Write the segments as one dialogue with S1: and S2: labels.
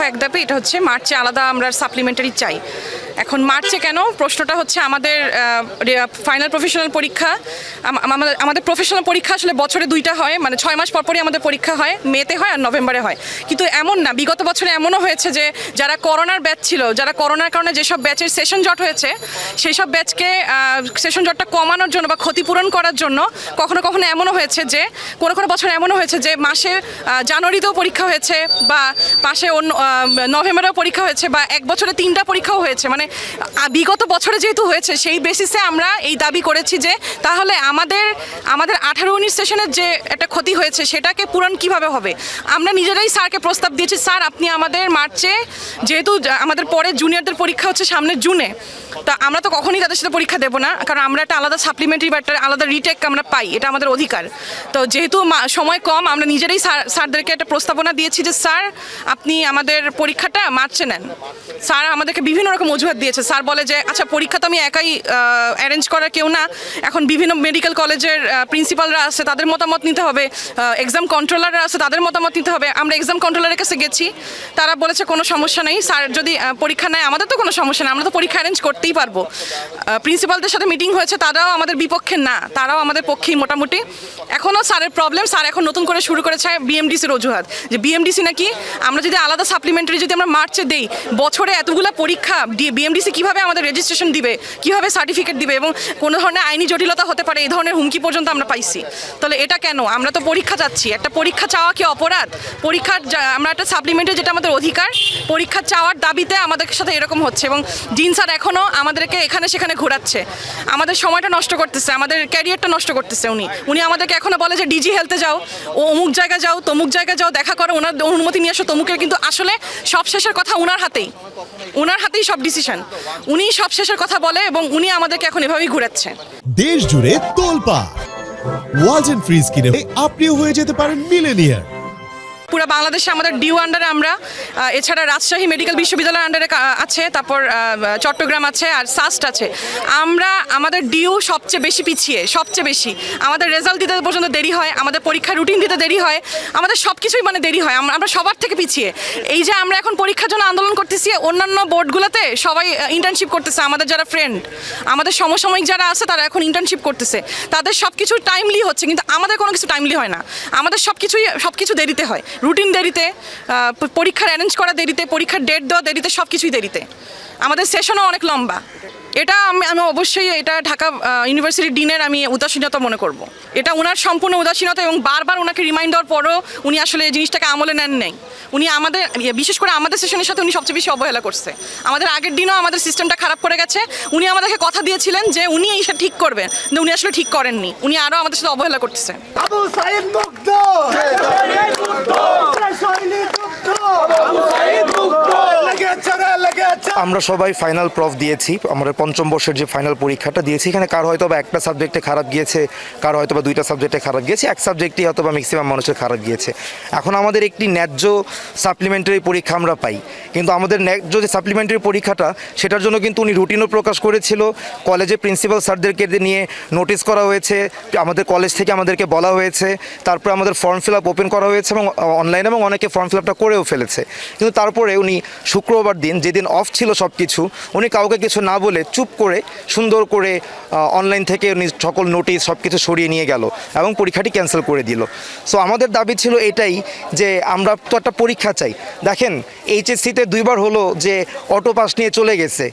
S1: এক দাবি, এটা হচ্ছে মার্চে আলাদা আমরা সাপ্লিমেন্টারি চাই। এখন মার্চে কেন, প্রশ্নটা হচ্ছে আমাদের ফাইনাল প্রফেশনাল পরীক্ষা, আমাদের প্রফেশনাল পরীক্ষা আসলে বছরে 2টা হয়, মানে 6 মাস পরপরই আমাদের পরীক্ষা হয়, মেতে হয় আর নভেম্বরে হয়। কিন্তু এমন না, বিগত বছরে এমনও হয়েছে যে যারা করোনার ব্যাচ ছিল, যারা করোনার কারণে যেসব ব্যাচের সেশন জট হয়েছে, সেই সব ব্যাচকে সেশন জটটা কমানোর জন্য বা ক্ষতিপূরণ করার জন্য কখনো কখনো এমনও হয়েছে যে কোনো বছর এমনও হয়েছে যে মাসে জানুয়ারিতেও পরীক্ষা হয়েছে বা মাসে অন্য নভেম্বরেও পরীক্ষা হয়েছে বা এক বছরে 3টা পরীক্ষাও হয়েছে। মানে বিগত বছরে যেহেতু হয়েছে সেই বেসিসে আমরা এই দাবি করেছি যে তাহলে আমাদের 18-19 সেশনের যে একটা ক্ষতি হয়েছে সেটাকে পূরণ কিভাবে হবে। আমরা নিজেরাই স্যারকে প্রস্তাব দিয়েছি, স্যার আপনি আমাদের মার্চে, যেহেতু আমাদের পরে জুনিয়রদের পরীক্ষা হচ্ছে সামনের জুনে, তা আমরা তো কখনই তাদের সাথে পরীক্ষা দেবো না, কারণ আমরা একটা আলাদা সাপ্লিমেন্টারি বা একটা আলাদা রিটেক আমরা পাই, এটা আমাদের অধিকার। তো যেহেতু সময় কম, আমরা নিজেরাই স্যারদেরকে একটা প্রস্তাবনা দিয়েছি যে স্যার আপনি আমাদের পরীক্ষাটা মার্চে নেন। স্যার আমাদেরকে বিভিন্ন রকম অজুহাত দিয়েছে। স্যার বলে যে আচ্ছা পরীক্ষা তো আমি একাই অ্যারেঞ্জ করার কেউ না, এখন বিভিন্ন মেডিকেল কলেজের প্রিন্সিপালরা আছে, তাদের মতামত নিতে হবে, এক্সাম কন্ট্রোলাররা আছে, তাদের মতামত নিতে হবে। আমরা এক্সাম কন্ট্রোলারের কাছে গেছি, তারা বলেছে কোনো সমস্যা নেই, স্যার যদি পরীক্ষা নেয় আমাদের তো কোনো সমস্যা নেই, আমরা তো পরীক্ষা অ্যারেঞ্জ করতেই পারবো। প্রিন্সিপালদের সাথে মিটিং হয়েছে, তারাও আমাদের বিপক্ষে না, তারাও আমাদের পক্ষেই মোটামুটি। এখনও স্যারের প্রবলেম, স্যার এখন নতুন করে শুরু করেছে বিএমডিসির অজুহাত, যে বিএমডিসি নাকি আমরা যদি আলাদা সাপ্লিমেন্টারি যদি আমরা মার্চে দেই, বছরে এতগুলো পরীক্ষা বিএমডিসি কিভাবে আমাদের রেজিস্ট্রেশন দিবে, কিভাবে সার্টিফিকেট দিবে, এবং কোনো ধরনের আইনি জটিলতা হতে পারে, এই ধরনের হুমকি পর্যন্ত আমরা পাইছি। তাহলে এটা কেন? আমরা তো পরীক্ষা চাচ্ছি, একটা পরীক্ষা চাওয়া কি অপরাধ? পরীক্ষার আমরা একটা সাপ্লিমেন্টারি, যেটা আমাদের অধিকার, পরীক্ষা চাওয়ার দাবিতে আমাদের সাথে এরকম হচ্ছে। এবং ডিন স্যার এখনও আমাদেরকে এখানে সেখানে ঘোরাচ্ছে, আমাদের সময়টা নষ্ট করতেছে, আমাদের ক্যারিয়ারটা নষ্ট করতেছে। উনি আমাদেরকে এখনও বলে যে ডিজি হেলথে যাও, ও অমুক জায়গায় যাও, তমুক জায়গায় যাও, দেখা করো, ওনার অনুমতি নিয়ে আসো তমুকের। কিন্তু আসলে সব শেষের কথা ওনার হাতেই সব ডিসিশন, উনিই সব শেষের কথা বলে এবং উনি আমাদেরকে এখন এভাবেই ঘুরাচ্ছে।
S2: দেশ জুড়ে তোলপাড়, ওয়ালটন ফ্রিজ কিনে আপনিও হয়ে যেতে পারেন মিলেনিয়ার।
S1: পুরো বাংলাদেশে আমাদের ডিউ আন্ডারে আমরা, এছাড়া রাজশাহী মেডিকেল বিশ্ববিদ্যালয়ের আন্ডারে আছে, তারপর চট্টগ্রাম আছে আর সাস্ট আছে। আমাদের ডিউ সবচেয়ে বেশি পিছিয়ে, সবচেয়ে বেশি আমাদের রেজাল্ট দিতে পর্যন্ত দেরি হয়, আমাদের পরীক্ষার রুটিন দিতে দেরি হয়, আমাদের সব কিছুই মানে দেরি হয়, আমরা সবার থেকে পিছিয়ে। এই যে আমরা এখন পরীক্ষার জন্য আন্দোলন করতেছি, অন্যান্য বোর্ডগুলোতে সবাই ইন্টার্নশিপ করতেছে, আমাদের যারা ফ্রেন্ড, আমাদের সমসাময়িক যারা আছে তারা এখন ইন্টার্নশিপ করতেছে, তাদের সব কিছু টাইমলি হচ্ছে, কিন্তু আমাদের কোনো কিছু টাইমলি হয় না, আমাদের সব কিছু দেরিতে হয়, রুটিন দেরিতে, পরীক্ষার অ্যারেঞ্জ করা দেরিতে, পরীক্ষার ডেট দেওয়া দেরিতে, সব কিছুই দেরিতে, আমাদের সেশনও অনেক লম্বা। এটা আমি অবশ্যই এটা ঢাকা ইউনিভার্সিটির ডিনের আমি উদাসীনতা মনে করব। এটা ওনার সম্পূর্ণ উদাসীনতা, এবং বারবার ওনাকে রিমাইন্ড দেওয়ার পরও উনি আসলে এই জিনিসটাকে আমলে নেন নাই। উনি আমাদের, বিশেষ করে আমাদের সেশনের সাথে উনি সবচেয়ে বেশি অবহেলা করছে। আমাদের আগের দিনও আমাদের সিস্টেমটা খারাপ করে গেছে, উনি আমাদেরকে কথা দিয়েছিলেন যে উনি এইটা ঠিক করবেন, কিন্তু উনি আসলে ঠিক করেননি, উনি আরও আমাদের সাথে অবহেলা করতেছে।
S3: আবু সাঈদ মুগ্ধ,
S4: আমরা সবাই ফাইনাল প্রফ দিয়েছি, আমাদের 5ম বর্ষের যে ফাইনাল পরীক্ষাটা দিয়েছি, এখানে কার হয়তো বা একটা সাবজেক্টে খারাপ গিয়েছে, কার হয়তো বা 2টা সাবজেক্টে খারাপ গিয়েছে, এক সাবজেক্টই হয়তো বা ম্যাক্সিমাম মানুষের খারাপ গিয়েছে। এখন আমাদের একটি ন্যায্য সাপ্লিমেন্টারি পরীক্ষা আমরা পাই, কিন্তু আমাদের ন্যায্য যে সাপ্লিমেন্টারি পরীক্ষাটা, সেটার জন্য কিন্তু উনি রুটিনও প্রকাশ করেছিল, কলেজে প্রিন্সিপাল স্যারদেরকে নিয়ে নোটিশ করা হয়েছে, আমাদের কলেজ থেকে আমাদেরকে বলা হয়েছে, তারপরে আমাদের ফর্ম ফিল আপ ওপেন করা হয়েছে এবং অনলাইনে, এবং অনেকে ফর্ম ফিল আপটা করেও ফেলেছে। কিন্তু তারপরে উনি শুক্রবার দিন, যেদিন অফ ছিল সব কিছু, উনি কাউকে কিছু না বলে চুপ করে সুন্দর করে অনলাইন থেকে উনি সকল নোটিশ সব কিছু সরিয়ে নিয়ে গেল এবং পরীক্ষাটি ক্যান্সেল করে দিল। সো আমাদের দাবি ছিল এটাই যে আমরা তো একটা পরীক্ষা চাই। দেখেন এইচএসসিতে 2বার হলো যে অটো পাস নিয়ে চলে গেছে,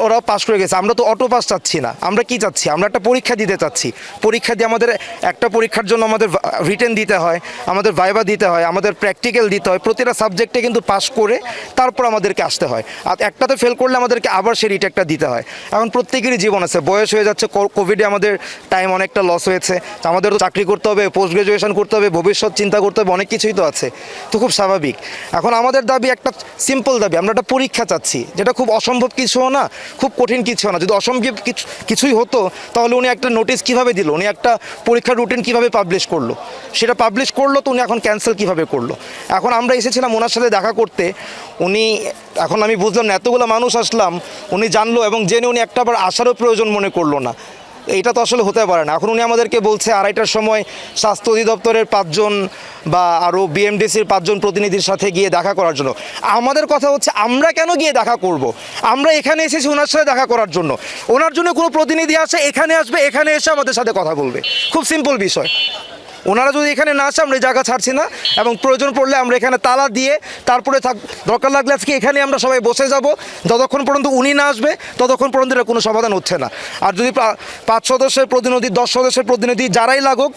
S4: ওরা পাস করে গেছে, আমরা তো অটো পাস চাচ্ছি না, আমরা কি চাচ্ছি, আমরা একটা পরীক্ষা দিতে চাচ্ছি। পরীক্ষা দিয়ে আমাদের একটা পরীক্ষার জন্য আমাদের রিটেন দিতে হয়, আমাদের ভাইবা দিতে হয়, আমাদের প্র্যাকটিক্যাল দিতে হয়, প্রতিটা সাবজেক্টে কিন্তু পাস করে তারপর আমাদেরকে আসতে হয়, আর একটাতে ফেল করলে আমাদেরকে আবার সেই রিটেকটা দিতে হয়। এখন প্রত্যেকেরই জীবন আছে, বয়স হয়ে যাচ্ছে, কোভিডে আমাদের টাইম অনেকটা লস হয়েছে, আমাদের তো চাকরি করতে হবে, পোস্ট গ্রাজুয়েশন করতে হবে, ভবিষ্যৎ চিন্তা করতে হবে, অনেক কিছুই তো আছে, তো খুব স্বাভাবিক। এখন আমাদের দাবি একটা সিম্পল দাবি, আমরা একটা পরীক্ষা চাচ্ছি, যেটা খুব অসম্ভব কিছুও না, খুব কঠিন কিছু না। যদি অসম্ভব কিছুই হতো তাহলে উনি একটা নোটিশ কিভাবে দিল, উনি একটা পরীক্ষার রুটিন কিভাবে পাবলিশ করলো, সেটা পাবলিশ করলো, তো উনি এখন ক্যান্সেল কিভাবে করলো। এখন আমরা এসেছিলাম ওনার সাথে দেখা করতে, উনি, এখন আমি বুঝলাম না, এতগুলো মানুষ আসলাম, উনি জানলো এবং জেনে উনি একটা আবার আসারও প্রয়োজন মনে করলো না। এটা তো আসলে হতে পারে না। এখন উনি আমাদেরকে বলছে 2:30টার সময় স্বাস্থ্য অধিদপ্তরের 5 জন বা আরও বিএমডিসির 5 জন প্রতিনিধির সাথে গিয়ে দেখা করার জন্য। আমাদের কথা হচ্ছে আমরা কেন গিয়ে দেখা করব? আমরা এখানে এসেছি ওনার সাথে দেখা করার জন্য। ওনার জন্য কোনো প্রতিনিধি আসে এখানে আসবে, এখানে এসে আমাদের সাথে কথা বলবে, খুব সিম্পল বিষয়। ওনারা যদি এখানে না আসে আমরা এই জায়গা ছাড়ছি না, এবং প্রয়োজন পড়লে আমরা এখানে তালা দিয়ে তারপরে দরকার লাগলে আজকে এখানে আমরা সবাই বসে যাব, যতক্ষণ পর্যন্ত উনি না আসবে ততক্ষণ পর্যন্ত এর কোনো সমাধান হচ্ছে না। আর যদি 5 সদস্যের প্রতিনিধি 10 সদস্যের প্রতিনিধি যারাই লাগুক,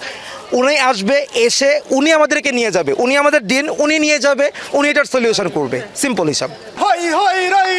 S4: উনি আসবে, এসে উনি আমাদেরকে নিয়ে যাবে, উনি আমাদের দিন উনি নিয়ে যাবে, উনি এটার সলিউশন করবে, সিম্পল হিসাব।
S3: হই হই রই